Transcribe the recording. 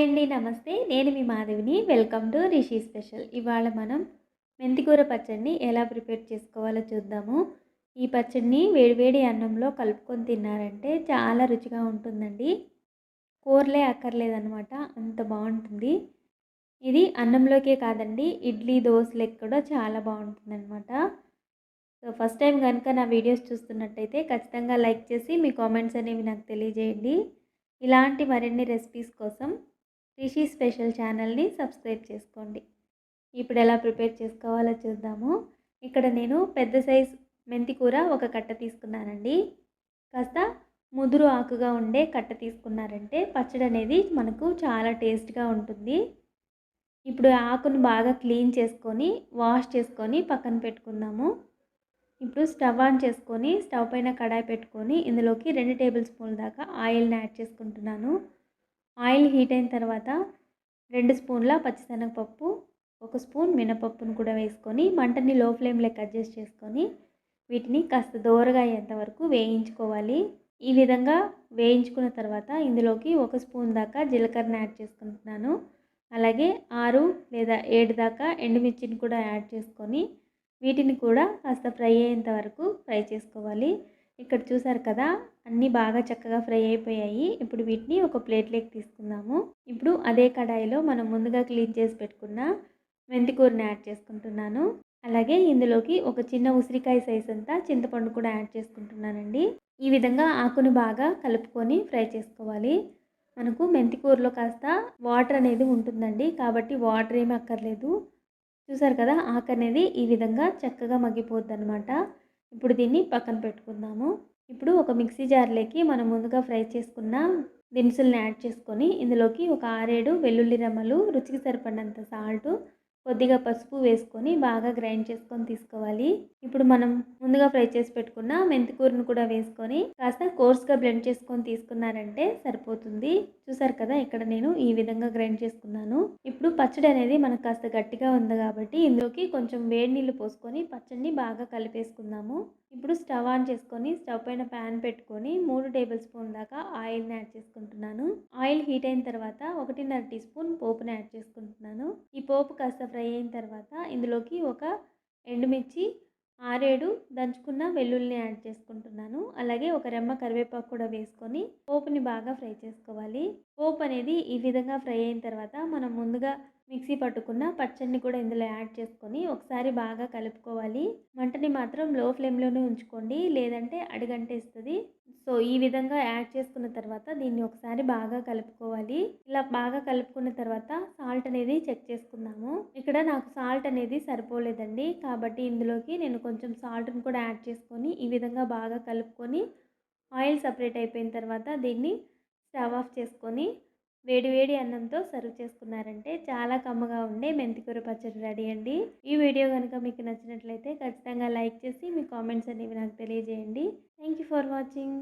అండి. నమస్తే. నేను మీ మాధవిని. Welcome to Rishi special. ఇవాళ మనం మెంతికూర పచ్చడిని ఎలా ప్రిపేర్ చేసుకోవాలో చూద్దాము. ఈ పచ్చడిని వేడివేడి అన్నంలో కలుపుకొని తిన్నారంటే చాలా రుచిగా ఉంటుందండి. కూరలే అక్కర్లేదనమాట, అంత బాగుంటుంది. ఇది అన్నంలోకే కాదండి, ఇడ్లీ దోశలకు కూడా చాలా బాగుంటుందన్నమాట. సో ఫస్ట్ టైం కనుక నా వీడియోస్ చూస్తున్నట్టయితే ఖచ్చితంగా లైక్ చేసి మీ కామెంట్స్ అనేవి నాకు తెలియజేయండి. ఇలాంటి మరిన్ని రెసిపీస్ కోసం రిషి స్పెషల్ ఛానల్ని సబ్స్క్రైబ్ చేసుకోండి. ఇప్పుడు ఎలా ప్రిపేర్ చేసుకోవాలో చూద్దాము. ఇక్కడ నేను పెద్ద సైజ్ మెంతి కూర ఒక కట్ట తీసుకున్నానండి. కాస్త ముదురు ఆకుగా ఉండే కట్ట తీసుకున్నారంటే పచ్చడి అనేది మనకు చాలా టేస్ట్గా ఉంటుంది. ఇప్పుడు ఆకును బాగా క్లీన్ చేసుకొని వాష్ చేసుకొని పక్కన పెట్టుకుందాము. ఇప్పుడు స్టవ్ ఆన్ చేసుకొని స్టవ్ పైన కడాయి పెట్టుకొని ఇందులోకి 2 టేబుల్ స్పూన్ల దాకా ఆయిల్ని యాడ్ చేసుకుంటున్నాను. ఆయిల్ హీట్ అయిన తర్వాత 2 స్పూన్ల పచ్చిశనగపప్పు, 1 స్పూన్ మినపప్పును కూడా వేసుకొని మంటని లో ఫ్లేమ్లోకి అడ్జస్ట్ చేసుకొని వీటిని కాస్త దోరగా అయ్యేంత వరకు వేయించుకోవాలి. ఈ విధంగా వేయించుకున్న తర్వాత ఇందులోకి 1 స్పూన్ దాకా జీలకర్రని యాడ్ చేసుకుంటున్నాను. అలాగే 6 లేదా 7 దాకా ఎండుమిర్చిని కూడా యాడ్ చేసుకొని వీటిని కూడా కాస్త ఫ్రై అయ్యేంత వరకు ఫ్రై చేసుకోవాలి. ఇక్కడ చూసారు కదా, అన్నీ బాగా చక్కగా ఫ్రై అయిపోయాయి. ఇప్పుడు వీటిని ఒక ప్లేట్లోకి తీసుకుందాము. ఇప్పుడు అదే కడాయిలో మనం ముందుగా క్లీన్ చేసి పెట్టుకున్న మెంతికూరని యాడ్ చేసుకుంటున్నాను. అలాగే ఇందులోకి ఒక చిన్న ఉసిరికాయ సైజ్ అంతా చింతపండు కూడా యాడ్ చేసుకుంటున్నానండి. ఈ విధంగా ఆకుని బాగా కలుపుకొని ఫ్రై చేసుకోవాలి. మనకు మెంతికూరలో కాస్త వాటర్ అనేది ఉంటుందండి, కాబట్టి వాటర్ ఏమీ అక్కర్లేదు. చూసారు కదా, ఆకు అనేది ఈ విధంగా చక్కగా మగ్గిపోద్ది అనమాట. ఇప్పుడు దీన్ని పక్కన పెట్టుకుందాము. ఇప్పుడు ఒక మిక్సీ జార్లోకి మనం ముందుగా ఫ్రై చేసుకున్న దినుసులను యాడ్ చేసుకొని ఇందులోకి ఒక 6-7 వెల్లుల్లి రెమ్మలు, రుచికి సరిపడినంత సాల్టు, కొద్దిగా పసుపు వేసుకొని బాగా గ్రైండ్ చేసుకొని తీసుకోవాలి. ఇప్పుడు మనం ముందుగా ఫ్రై చేసి పెట్టుకున్న మెంతికూరను కూడా వేసుకొని కాస్త కోర్స్గా బ్లెండ్ చేసుకొని తీసుకున్నారంటే సరిపోతుంది. చూసారు కదా, ఇక్కడ నేను ఈ విధంగా గ్రైండ్ చేసుకున్నాను. ఇప్పుడు పచ్చడి అనేది మనకు కాస్త గట్టిగా ఉంది కాబట్టి ఇందులోకి కొంచెం వేడి నీళ్ళు పోసుకొని పచ్చడిని బాగా కలిపేసుకుందాము. ఇప్పుడు స్టవ్ ఆన్ చేసుకొని స్టవ్ పైన ప్యాన్ పెట్టుకొని 3 టేబుల్ స్పూన్ దాకా ఆయిల్ని యాడ్ చేసుకుంటున్నాను. ఆయిల్ హీట్ అయిన తర్వాత 1.5 టీ స్పూన్ పోపుని యాడ్ చేసుకుంటున్నాను. ఈ పోపు కాస్త ఫ్రై అయిన తర్వాత ఇందులోకి ఒక ఎండుమిర్చి, 6-7 దంచుకున్న వెల్లుల్లిని యాడ్ చేసుకుంటున్నాను. అలాగే ఒక రెమ్మ కరివేపాకు కూడా వేసుకొని పోపుని బాగా ఫ్రై చేసుకోవాలి. పోపు అనేది ఈ విధంగా ఫ్రై అయిన తర్వాత మనం ముందుగా మిక్సీ పట్టుకున్న పచ్చడిని కూడా ఇందులో యాడ్ చేసుకొని ఒకసారి బాగా కలుపుకోవాలి. మంటని మాత్రం లో ఫ్లేమ్లోనే ఉంచుకోండి, లేదంటే అడుగంటేస్తుంది. సో ఈ విధంగా యాడ్ చేసుకున్న తర్వాత దీన్ని ఒకసారి బాగా కలుపుకోవాలి. ఇలా బాగా కలుపుకున్న తర్వాత సాల్ట్ అనేది చెక్ చేసుకుందాము. ఇక్కడ నాకు సాల్ట్ అనేది సరిపోలేదండి, కాబట్టి ఇందులోకి నేను కొంచెం సాల్ట్ని కూడా యాడ్ చేసుకొని ఈ విధంగా బాగా కలుపుకొని ఆయిల్ సపరేట్ అయిపోయిన తర్వాత దీన్ని స్టవ్ ఆఫ్ చేసుకొని వేడి అన్నంతో సర్వ్ చేసుకున్నారంటే చాలా కమ్మగా ఉండే మెంతికూర పచ్చడి రెడీ అండి. ఈ వీడియో కనుక మీకు నచ్చినట్లయితే ఖచ్చితంగా లైక్ చేసి మీ కామెంట్స్ అనేవి నాకు తెలియజేయండి. Thank you for watching.